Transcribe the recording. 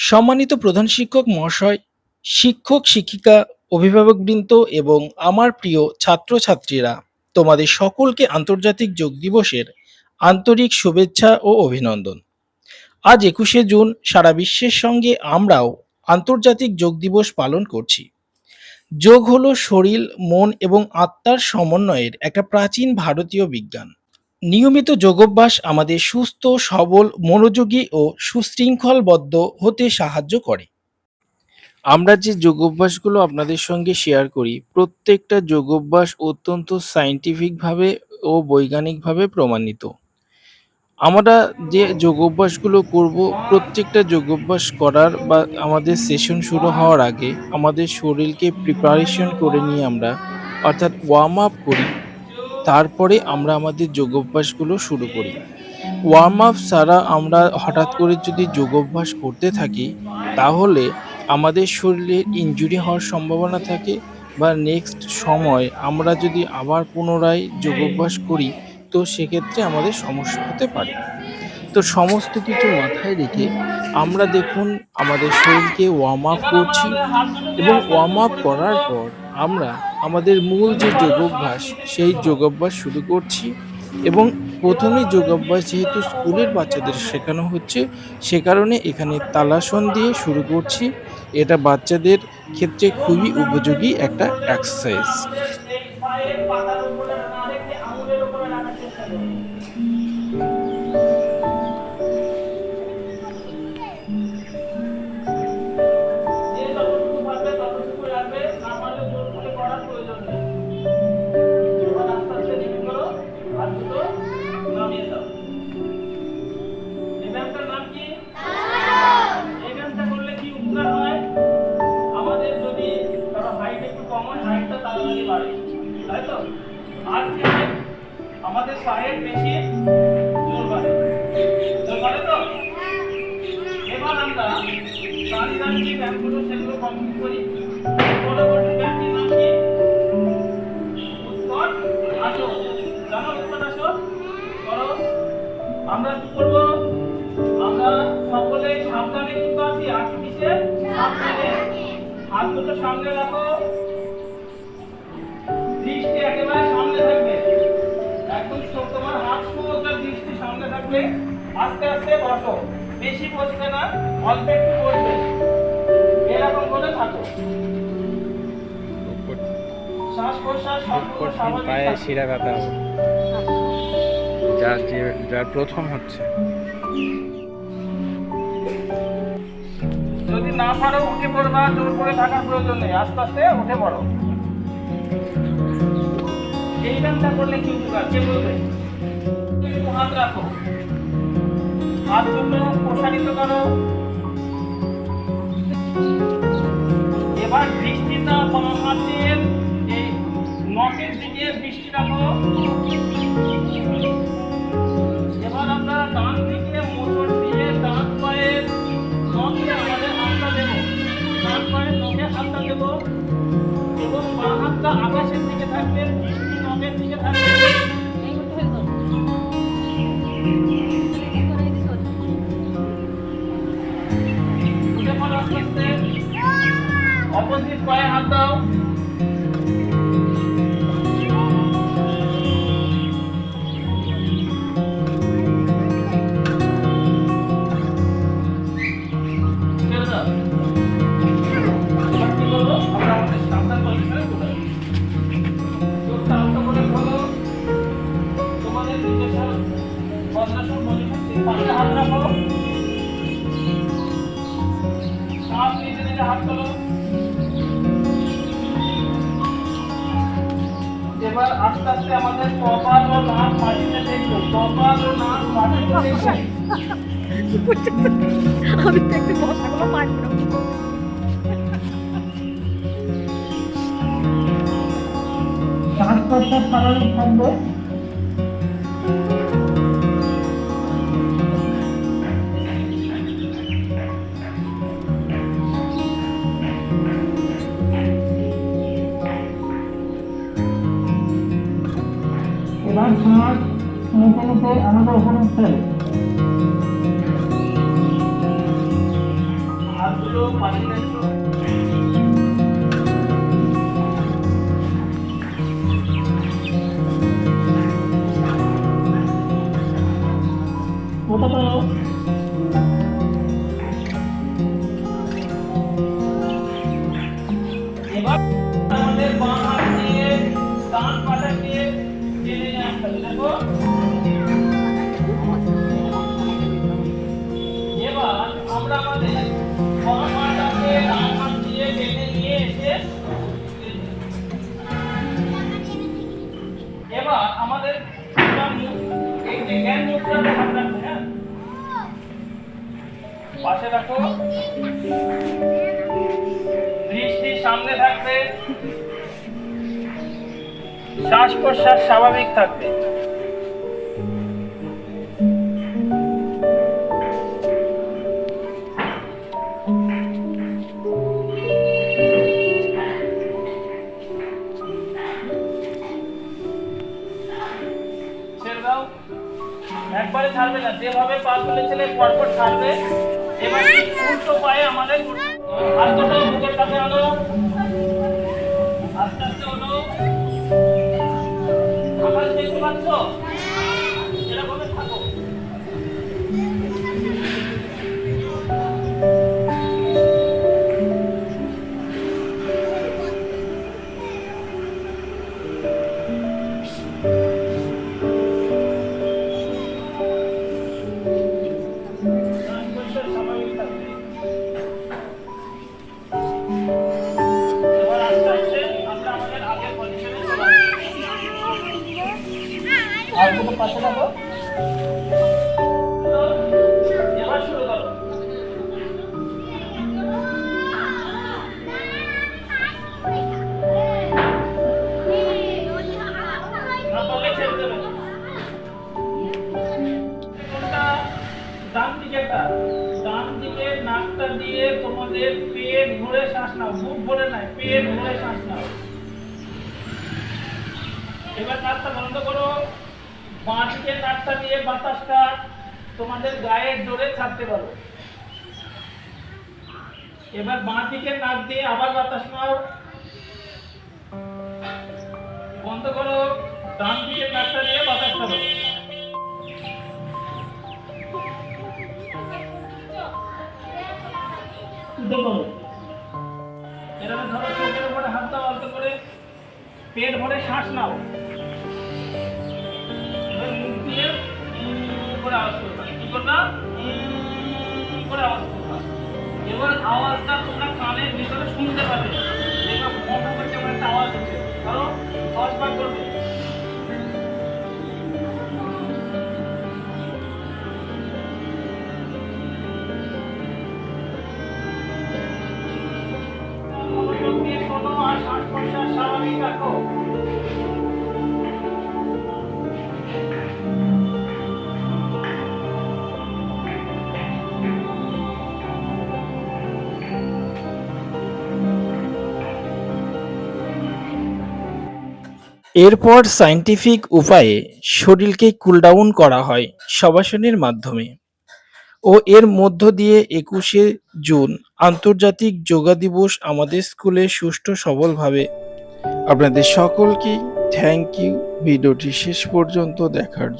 সম্মানিত প্রধান শিক্ষক মহাশয়, শিক্ষক শিক্ষিকা, অভিভাবকবৃন্দ এবং আমার প্রিয় ছাত্রছাত্রীরা, তোমাদের সকলকে আন্তর্জাতিক যোগ দিবসের আন্তরিক শুভেচ্ছা ও অভিনন্দন। আজ ২১শে জুন সারা বিশ্বের সঙ্গে আমরাও আন্তর্জাতিক যোগ দিবস পালন করছি। যোগ হলো শরীর, মন এবং আত্মার সমন্বয়ের একটা প্রাচীন ভারতীয় বিজ্ঞান। নিয়মিত যোগাভ্যাস আমাদের সুস্থ, সবল, মনোযোগী ও সুশৃঙ্খলবদ্ধ হতে সাহায্য করে। আমরা যে যোগাভ্যাসগুলো আপনাদের সঙ্গে শেয়ার করি, প্রত্যেকটা যোগাভ্যাস অত্যন্ত সায়েন্টিফিকভাবে ও বৈজ্ঞানিকভাবে প্রমাণিত। আমরা যে যোগাভ্যাসগুলো করব, প্রত্যেকটা যোগাভ্যাস করার বা আমাদের সেশন শুরু হওয়ার আগে আমাদের শরীরকে প্রিপারেশন করে নিয়ে আমরা, অর্থাৎ ওয়ার্ম আপ করি। তারপরে আমরা আমাদের যোগাভ্যাসগুলো শুরু করি। ওয়ার্ম আপ ছাড়া আমরা হঠাৎ করে যদি যোগাভ্যাস করতে থাকি, তাহলে আমাদের শরীরে ইনজুরি হওয়ার সম্ভাবনা থাকে, বা নেক্সট সময় আমরা যদি আবার পুনরায় যোগাভ্যাস করি, তো সেক্ষেত্রে আমাদের সমস্যা হতে পারে। তো সমস্ত কিছু মাথায় রেখে আমরা দেখুন আমাদের শরীরকে ওয়ার্ম আপ করছি, এবং ওয়ার্ম আপ করার পর আমরা আমাদের মূল যে যোগাভ্যাস, সেই যোগাভ্যাস শুরু করছি। এবং প্রথমে যোগাভ্যাস যেহেতু স্কুলের বাচ্চাদের শেখানো হচ্ছে, সে কারণে এখানে তালাসন দিয়ে শুরু করছি। এটা বাচ্চাদের ক্ষেত্রে খুবই উপযোগী একটা এক্সারসাইজ। আমাদের পায়ের পেশি জোর বাড়ে, জোর বাড়ে তো। এবার আমরা দাঁড়িয়ে যে ব্যায়ামগুলো সেগুলো কমপ্লিট করি। পরবর্তী ব্যায়ামটির নাম কি? উৎকট আসন। জানো উৎকট আসন? করো। আমরা কি করব? আমরা সকলে সাবধানে কিন্তু আছি কিসে? সাবধানে। হাত দুটো সামনে রাখো, দৃষ্টি একেবারে সামনে থাকবে। একদম তোমার হাত সমুদ্রের দৃষ্টি সামনে থাকবে। আস্তে আস্তে বসো, বেশি বসবে না, অল্প একটু বসবে, এরকম করে থাকো। শ্বাস প্রশ্বাস সম্পূর্ণ স্বাভাবিক পায়ে শিরা ব্যথা হবে, যার প্রথম হচ্ছে। যদি না পারো উঠে পড়বা, জোর করে থাকার প্রয়োজন নেই, আস্তে আস্তে উঠে পড়ো। এই ব্যায়ামটা করলে কি উপকার কে বলবে? একটু হাত রাখো, হাত দুটো প্রসারিত করো। এবার দৃষ্টিটা বাম হাতের এই নখের দিকে দৃষ্টি রাখো। এবার আমরা ডান দিকে মোচড় দিয়ে ডান পায়ের নখে আমাদের হাতটা দেবো, ডান পায়ের নখে হাতটা দেবো, এবং বাঁ হাতটা আকাশের দিকে থাকবে, দৃষ্টি নখের দিকে থাকবে। উঠে পড়ো আস্তে আস্তে। অপোজিট পায়ে হাত দাও। ছেড়ে দাও। এবার কি করবো? আমরা আমাদের সাবধান পজিশনে চলে আসবো। চোখটা আলতো করে খোলো। তোমাদের নিজস্ব পদ্মাসন পজিশন, পাশে হাত রাখো। শ্বাস নিতে নিতে হাত তোলো। এবার আস্তে আস্তে আমাদের কপাল ও নাক মাটিতে দেখবো, কপাল ও নাক মাটিতে দেখবো। আমি তো একটু বসাগুলো পারবো না। শ্বাস প্রশ্বাস স্বাভাবিক থাকবে। এবার শ্বাস নিতে নিতে আমাদের উপরে উঠতে হবে। এসো, পাশে এসো। ওটা তো এবার আমাদের বাঁ হাত দিয়ে ডান পাটাকে টেনে নিয়ে আসতে হবে। দেখো এবার আমরা আমাদের বাঁ পাটাকে ডান হাত দিয়ে টেনে নিয়ে এসে এবার আমাদের এই যে জ্ঞান মুদ্রাটা হাত রাখবে, হ্যাঁ পাশে রাখো, দৃষ্টি সামনে থাকবে, শ্বাস প্রশ্বাস স্বাভাবিক থাকবে। ছেড়ে দাও, একবারে ছাড়বে না, যেভাবে পা তুলেছিলে পরপর ছাড়বে। এবার উল্টো পায়ে আমাদের হাত দুটো বুকের কাছে আনো, আস্তে আস্তে ওঠো। আকাশ দেখতে পাচ্ছ? এরকমই থাকো। স্বাভাবিক থাকবে। এবার আস্তে আস্তে আমরা আমাদের আগের পজিশনে চলে আসবো। আর দুটো পাশে রাখো। এবার শুরু করো। না পারলে ছেড়ে দেবে। কোনটা? ডান দিকেরটা। ডান দিকের নাকটা দিয়ে তোমাদের পেট ভরে শ্বাস নাও, মুখ ভরে নাই, পেট ভরে শ্বাস নাও। এবার নাকটা বন্ধ করো। বাঁ দিকের নাকটা দিয়ে বাতাসটা তোমাদের গায়ের জোরে ছাড়তে পারো। এবার বাঁ দিকের নাক দিয়ে আবার বাতাস নাও, বন্ধ করো। ডান দিকের নাকটা দিয়ে বাতাস ছাড়ো। দেখো এরকম ধরো, চোখের উপরে হাত দাও, অল্প করে পেট ভরে শ্বাস নাও। এবার মুখ দিয়ে করে আওয়াজ করবা। কি করবা? করে আওয়াজ করবা। এবার আওয়াজটা তোমরা কানের ভিতরে শুনতে পাবে। দেখবা ফটো করতে আমার একটা আওয়াজ হচ্ছে, ধরো আওয়াজ বার করবে। মনোযোগ দিয়ে শোনো আর শ্বাস প্রশ্বাস স্বাভাবিক রাখো। এরপর সায়েন্টিফিক উপায়ে শরীরকে কুলডাউন করা হয় শবাসনের মাধ্যমে ও এর মধ্য দিয়ে ২১শে জুন আন্তর্জাতিক যোগা দিবস আমাদের স্কুলে সুষ্ঠু সবলভাবে। আপনাদের সকলকেই থ্যাংক ইউ ভিডিওটি শেষ পর্যন্ত দেখার জন্য।